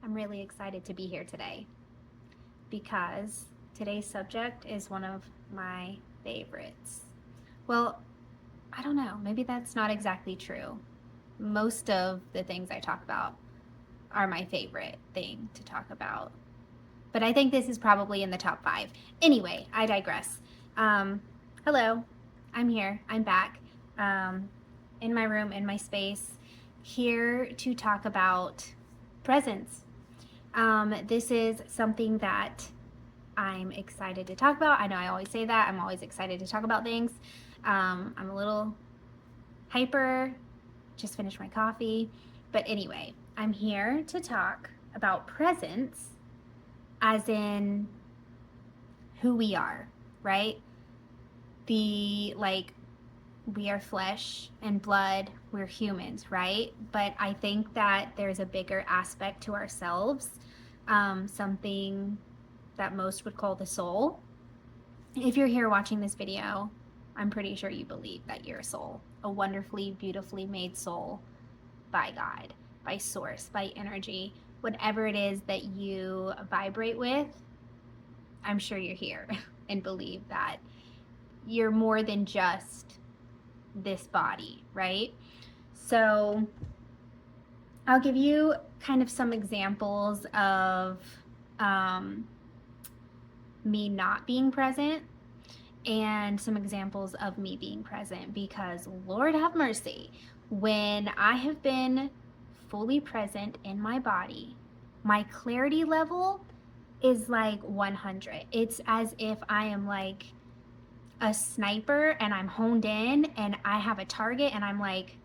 I'm really excited to be here today because today's subject is one of my favorites. Well, I don't know, maybe that's not exactly true. Most of the things I talk about are my favorite thing to talk about, but I think this is probably in the top five. Anyway, I digress. Um, Hello, I'm here, I'm back um, in my room, in my space, here to talk about presence. This is something that I'm excited to talk about. I know I always say that. I'm always excited to talk about things. I'm a little hyper, just finished my coffee. But anyway, I'm here to talk about presence as in who we are, right? We are flesh and blood, we're humans, right? But I think that there's a bigger aspect to ourselves, something that most would call the soul. If you're here watching this video, I'm pretty sure you believe that you're a soul, a wonderfully, beautifully made soul by God, by source, by energy, whatever it is that you vibrate with. I'm sure you're here and believe that you're more than just this body, right? So I'll give you kind of some examples of um, me not being present and some examples of me being present because Lord have mercy, when I have been fully present in my body, my clarity level is like 100. It's as if I am like a sniper and I'm honed in and I have a target and I'm like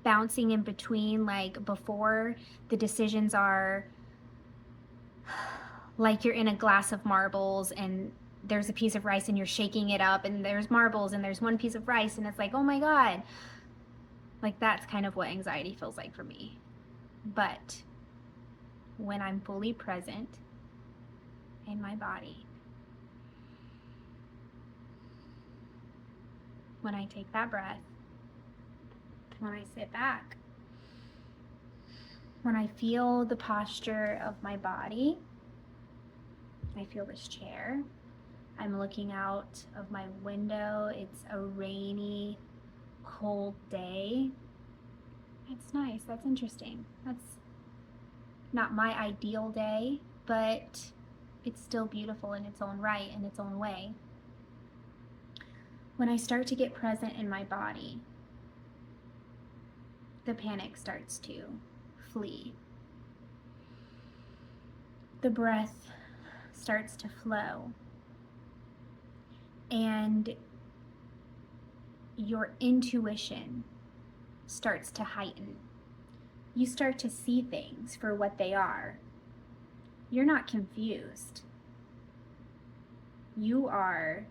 bouncing in between, like before the decisions are like you're in a glass of marbles and there's a piece of rice and you're shaking it up and there's marbles and there's one piece of rice and it's like, oh my God. Like that's kind of what anxiety feels like for me. But when I'm fully present in my body, when I take that breath, when I sit back, when I feel the posture of my body, I feel this chair. I'm looking out of my window. It's a rainy, cold day. It's nice. That's interesting. That's not my ideal day, but it's still beautiful in its own right, in its own way. When I start to get present in my body, the panic starts to flee. The breath starts to flow. And your intuition starts to heighten. You start to see things for what they are. You're not confused. You are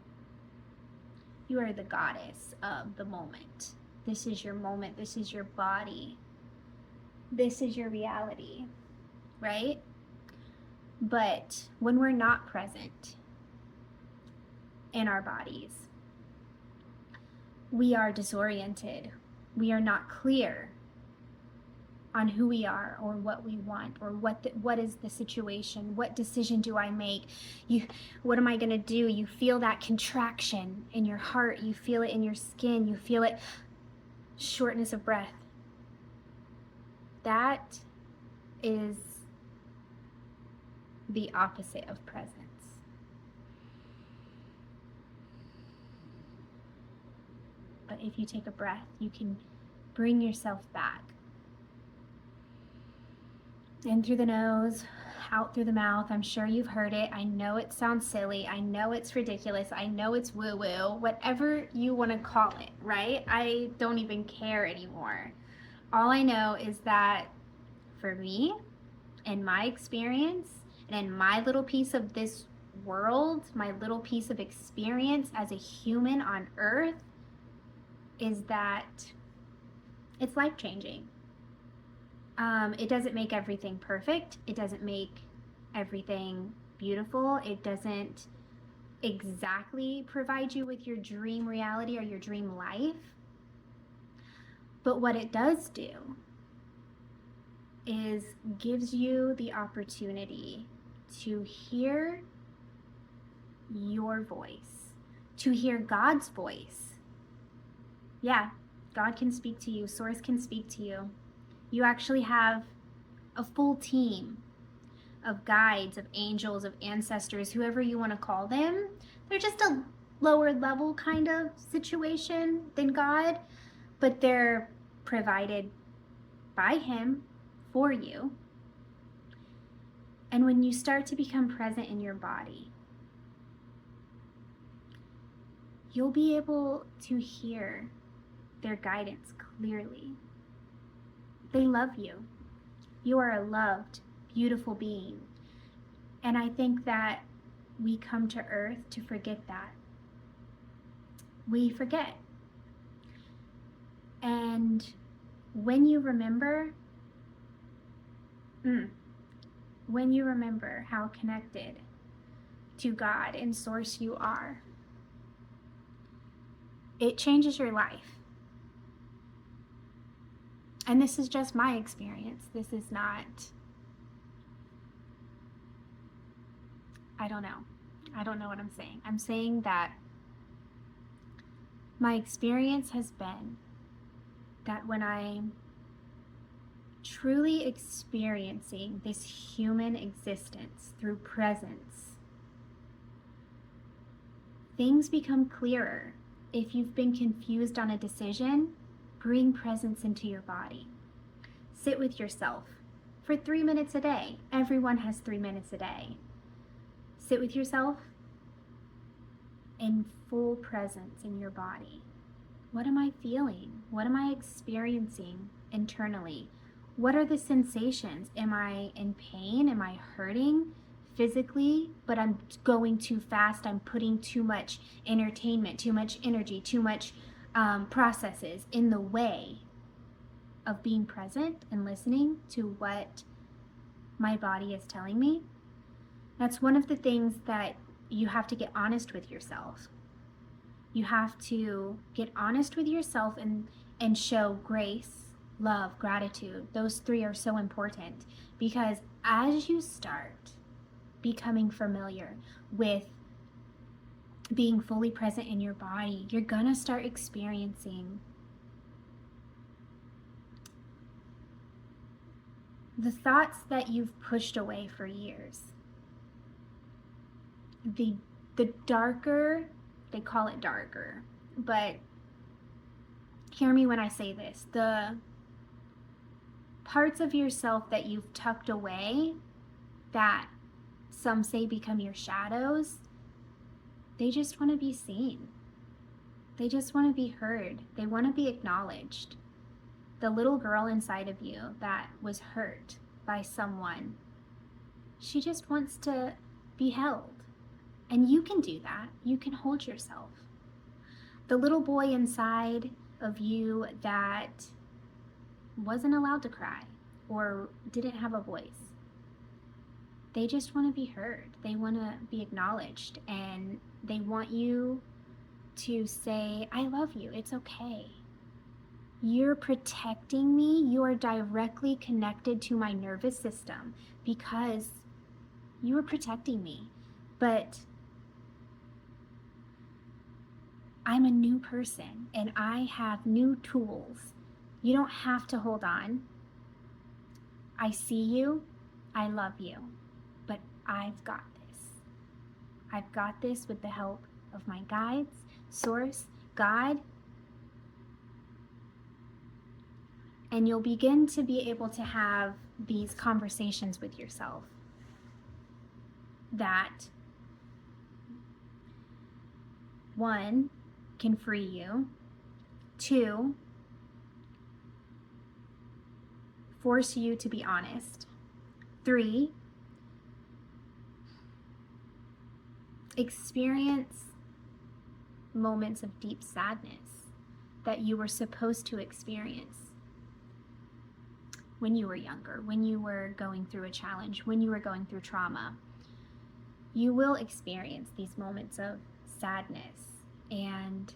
the goddess of the moment. This is your moment. This is your body. This is your reality, right? But when we're not present in our bodies, we are disoriented. We are not clear on who we are or what we want or what is the situation. What decision do I make? What am I going to do? You feel that contraction in your heart. You feel it in your skin. You feel it, shortness of breath. That is the opposite of presence. But if you take a breath, you can bring yourself back. In through the nose, out through the mouth. I'm sure you've heard it. I know it sounds silly. I know it's ridiculous. I know it's woo-woo. Whatever you want to call it, right? I don't even care anymore. All I know is that for me, in my experience, and in my little piece of this world, my little piece of experience as a human on earth, is that it's life-changing. It doesn't make everything perfect. It doesn't make everything beautiful. It doesn't exactly provide you with your dream reality or your dream life. But what it does do gives you the opportunity to hear your voice, to hear God's voice. Yeah, God can speak to you, Source can speak to you. You actually have a full team of guides, of angels, of ancestors, whoever you want to call them. They're just a lower level kind of situation than God, but they're provided by Him for you. And when you start to become present in your body, you'll be able to hear their guidance clearly. They love you. You are a loved, beautiful being. And I think that we come to Earth to forget that. We forget. And when you remember how connected to God and Source you are, it changes your life. And this is just my experience. This is not, I don't know what I'm saying. I'm saying that my experience has been that when I'm truly experiencing this human existence through presence, things become clearer. If you've been confused on a decision, bring presence into your body. Sit with yourself for 3 minutes a day. Everyone has 3 minutes a day. Sit with yourself in full presence in your body. What am I feeling? What am I experiencing internally? What are the sensations? Am I in pain? Am I hurting physically, but I'm going too fast? I'm putting too much entertainment, too much energy, too much processes in the way of being present and listening to what my body is telling me. That's one of the things that you have to get honest with yourself. You have to get honest with yourself and show grace, love, gratitude. Those three are so important, because as you start becoming familiar with being fully present in your body, you're gonna start experiencing the thoughts that you've pushed away for years. The darker, they call it darker, but hear me when I say this, the parts of yourself that you've tucked away that some say become your shadows, they just want to be seen. They just want to be heard. They want to be acknowledged. The little girl inside of you that was hurt by someone, she just wants to be held. And you can do that. You can hold yourself. The little boy inside of you that wasn't allowed to cry or didn't have a voice, they just want to be heard. They want to be acknowledged, and they want you to say, I love you. It's okay. You're protecting me. You are directly connected to my nervous system because you are protecting me. But I'm a new person and I have new tools. You don't have to hold on. I see you. I love you. But I've got this. I've got this with the help of my guides, Source, God. And you'll begin to be able to have these conversations with yourself that, one, can free you, two, force you to be honest, three, experience moments of deep sadness that you were supposed to experience when you were younger, when you were going through a challenge, when you were going through trauma. You will experience these moments of sadness and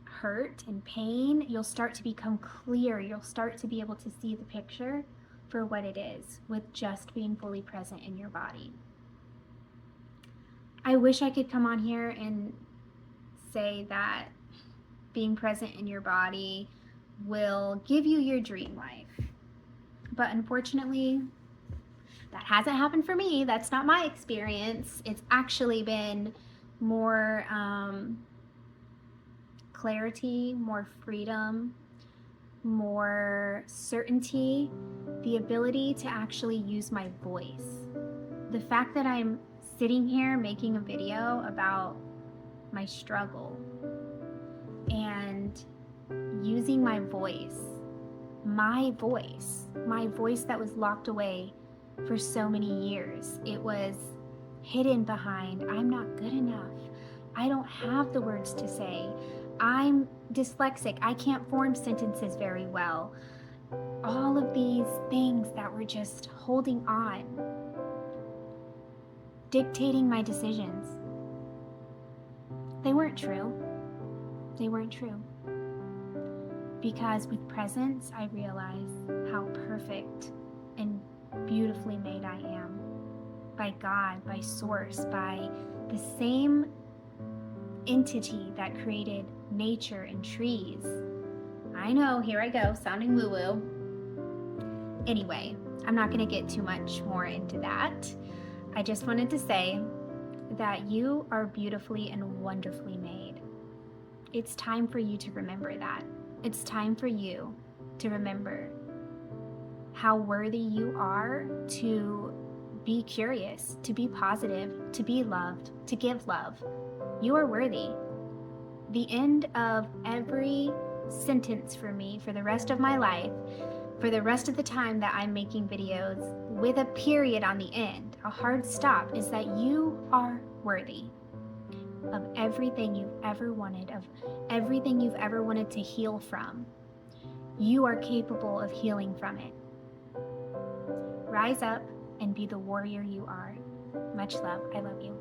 hurt and pain. You'll start to become clear. You'll start to be able to see the picture for what it is with just being fully present in your body. I wish I could come on here and say that being present in your body will give you your dream life. But unfortunately, that hasn't happened for me. That's not my experience. It's actually been more clarity, more freedom, more certainty, the ability to actually use my voice. The fact that I'm sitting here making a video about my struggle and using my voice that was locked away for so many years. It was hidden behind, I'm not good enough. I don't have the words to say. I'm dyslexic. I can't form sentences very well. All of these things that were just holding on, dictating my decisions. They weren't true. They weren't true. Because with presence, I realize how perfect and beautifully made I am. By God, by Source, by the same entity that created nature and trees. I know, here I go, sounding woo-woo. Anyway, I'm not going to get too much more into that. I just wanted to say that you are beautifully and wonderfully made. It's time for you to remember that. It's time for you to remember how worthy you are to be curious, to be positive, to be loved, to give love. You are worthy. The end of every sentence for me for the rest of my life, for the rest of the time that I'm making videos with a period on the end, a hard stop, is that you are worthy of everything you've ever wanted, of everything you've ever wanted to heal from. You are capable of healing from it. Rise up and be the warrior you are. Much love. I love you.